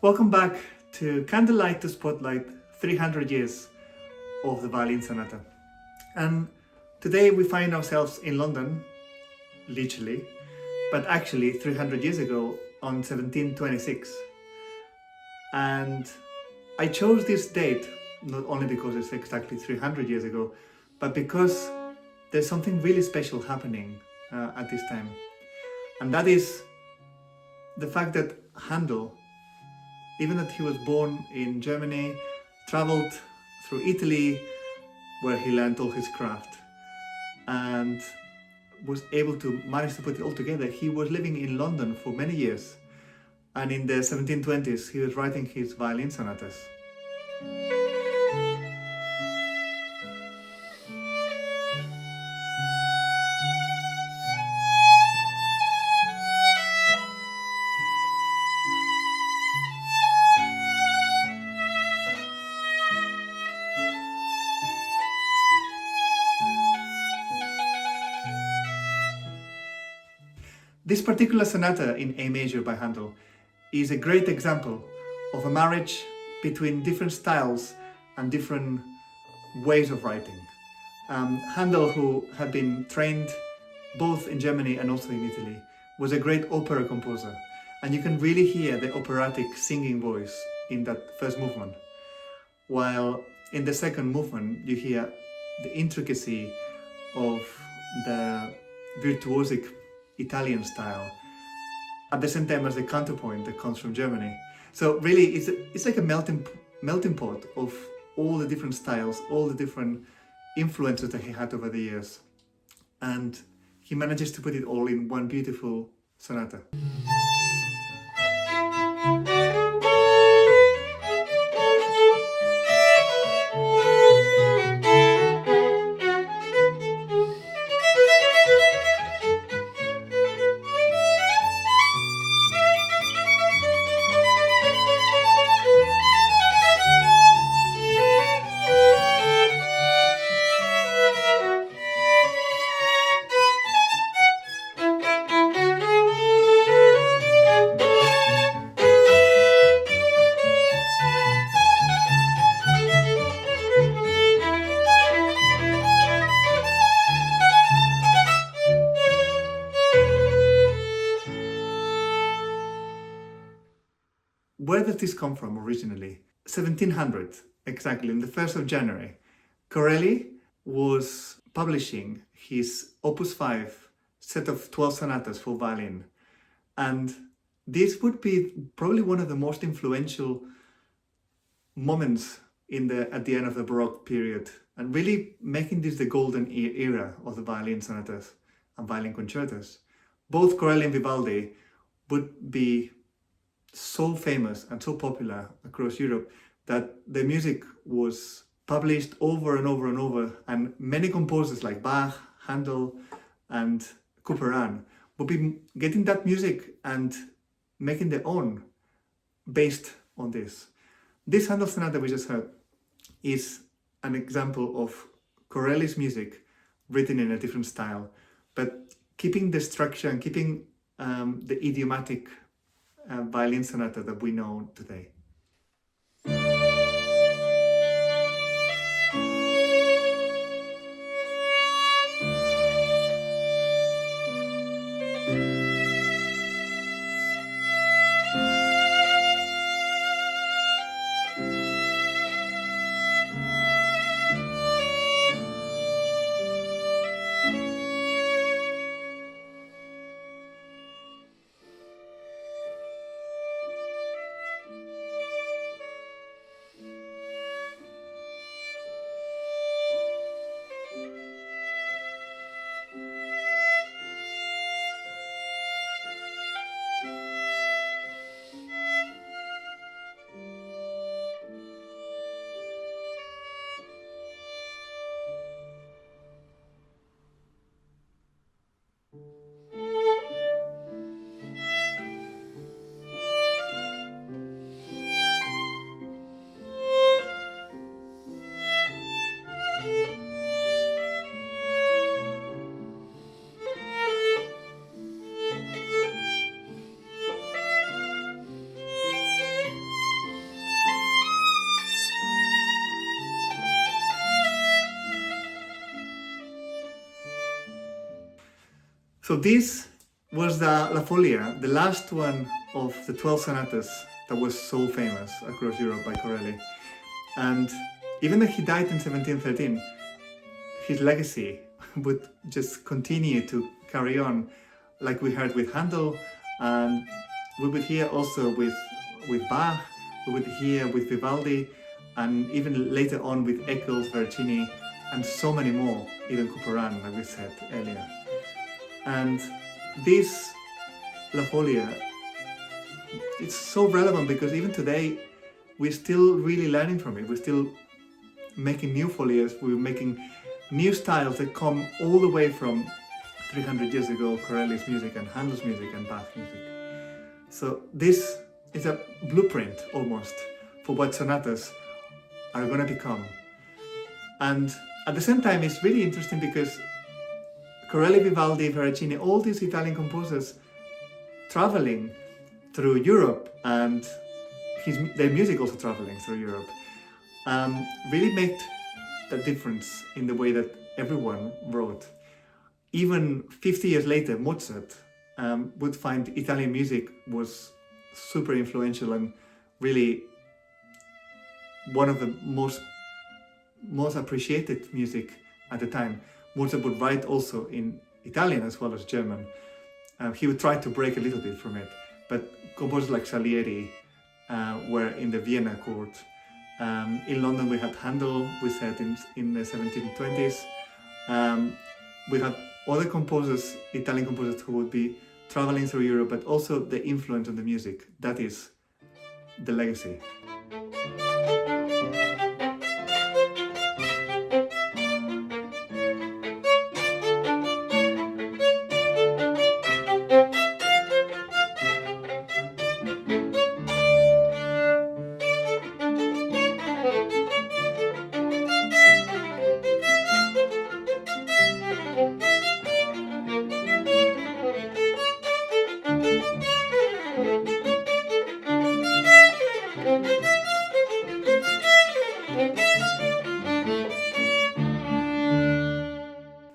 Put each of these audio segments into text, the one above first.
Welcome back to Candlelight to Spotlight 300 years of the Violin Sonata. And today we find ourselves in London, literally, but actually 300 years ago on 1726. And I chose this date not only because it's exactly 300 years ago, but because there's something really special happening at this time. And that is the fact that Handel, even that he was born in Germany, traveled through Italy, where he learned all his craft, and was able to manage to put it all together. He was living in London for many years, and in the 1720s he was writing his violin sonatas. This particular sonata in A major by Handel is a great example of a marriage between different styles and different ways of writing. Handel, who had been trained both in Germany and also in Italy, was a great opera composer, and you can really hear the operatic singing voice in that first movement, while in the second movement you hear the intricacy of the virtuosic Italian style, at the same time as the counterpoint that comes from Germany. So really it's like a melting pot of all the different styles, all the different influences that he had over the years. And he manages to put it all in one beautiful sonata. Where does this come from originally? 1700, exactly, on the 1st of January, Corelli was publishing his Opus 5 set of 12 sonatas for violin. And this would be probably one of the most influential moments at the end of the Baroque period, and really making this the golden era of the violin sonatas and violin concertos. Both Corelli and Vivaldi would be so famous and so popular across Europe that the music was published over and over and over, and many composers like Bach, Handel and Couperin would be getting that music and making their own based on this. This Handel sonata we just heard is an example of Corelli's music written in a different style, but keeping the structure and keeping the idiomatic violin sonata that we know today. So this was the La Folia, the last one of the 12 sonatas that was so famous across Europe by Corelli. And even though he died in 1713, his legacy would just continue to carry on, like we heard with Handel, and we would hear also with Bach, we would hear with Vivaldi, and even later on with Eccles, Veracini, and so many more, even Couperin, like we said earlier. And this La Folia, it's so relevant because even today we're still really learning from it. We're still making new folias, we're making new styles that come all the way from 300 years ago, Corelli's music and Handel's music and Bach's music. So this is a blueprint almost for what sonatas are going to become. And at the same time, it's really interesting because Corelli, Vivaldi, Veracini, all these Italian composers traveling through Europe, and their music also traveling through Europe, really made the difference in the way that everyone wrote. Even 50 years later, Mozart would find Italian music was super influential and really one of the most appreciated music at the time. Mozart would write also in Italian as well as German. He would try to break a little bit from it, but composers like Salieri were in the Vienna court. In London we had Handel, we said in the 1720s. We had other composers, Italian composers, who would be traveling through Europe, but also the influence on the music. That is the legacy.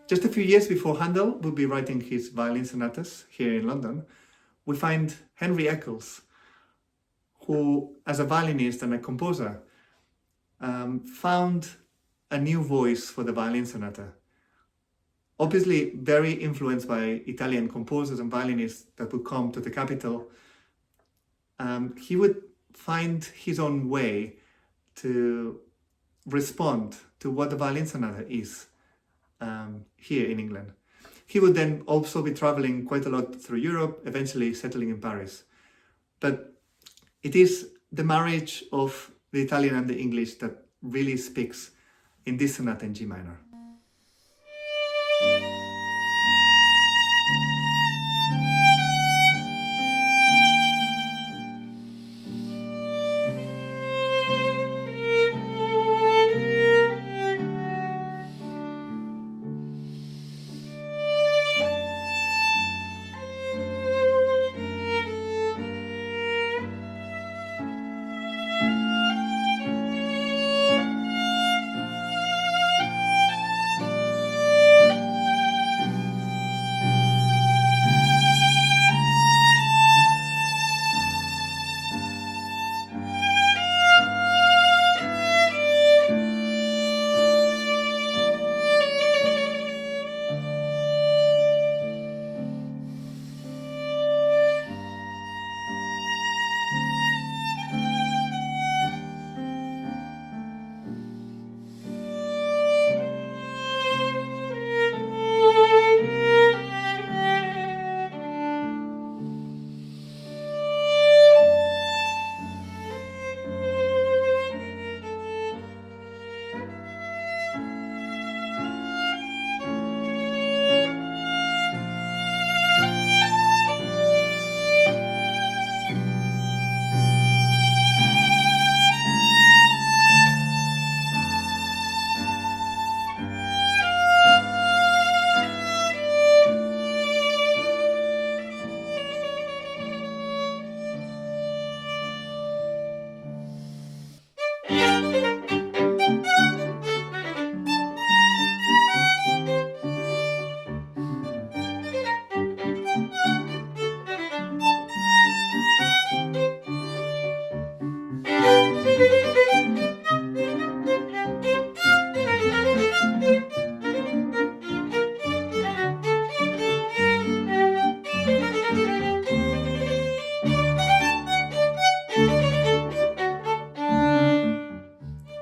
Just a few years before Handel would be writing his violin sonatas here in London, we find Henry Eccles, who, as a violinist and a composer, found a new voice for the violin sonata. Obviously very influenced by Italian composers and violinists that would come to the capital. He would find his own way to respond to what the violin sonata is here in England. He would then also be traveling quite a lot through Europe, eventually settling in Paris. But it is the marriage of the Italian and the English that really speaks in this sonata in G minor.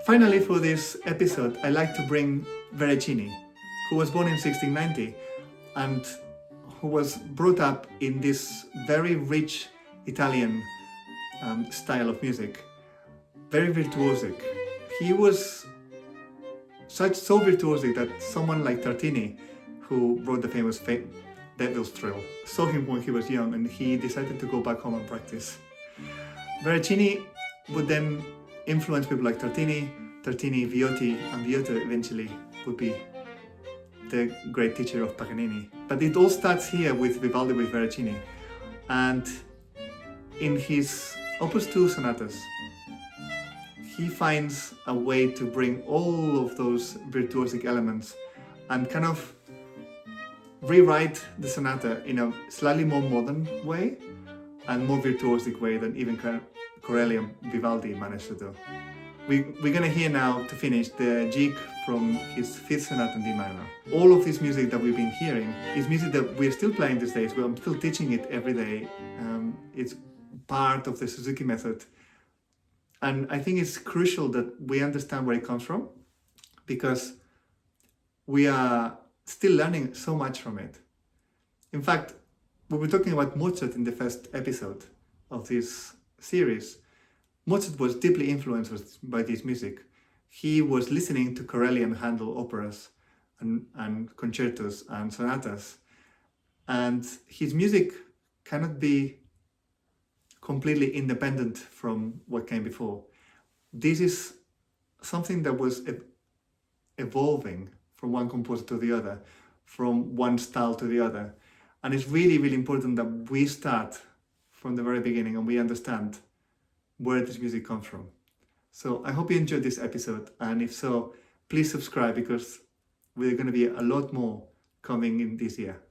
Finally, for this episode, I like to bring Veracini, who was born in 1690 and who was brought up in this very rich Italian style of music, very virtuosic. He was so virtuosic that someone like Tartini, who wrote the famous Devil's Thrill, saw him when he was young and he decided to go back home and practice. Veracini would then influence people like Tartini, Viotti, and Viotti eventually would be the great teacher of Paganini. But it all starts here with Vivaldi with Veracini. And in his Op.2 sonatas, he finds a way to bring all of those virtuosic elements and kind of rewrite the sonata in a slightly more modern way and more virtuosic way than even Corelli and Vivaldi managed to do. We're going to hear now, to finish, the jig from his fifth sonata in D minor. All of this music that we've been hearing is music that we're still playing these days. I'm still teaching it every day. It's part of the Suzuki method. And I think it's crucial that we understand where it comes from, because we are still learning so much from it. In fact, we were talking about Mozart in the first episode of this series. Mozart was deeply influenced by this music. He was listening to Corelli and Handel operas and concertos and sonatas. And his music cannot be completely independent from what came before. This is something that was evolving from one composer to the other, from one style to the other. And it's really, really important that we start from the very beginning and we understand where this music comes from. So I hope you enjoyed this episode, and if so, please subscribe, because we're going to be a lot more coming in this year.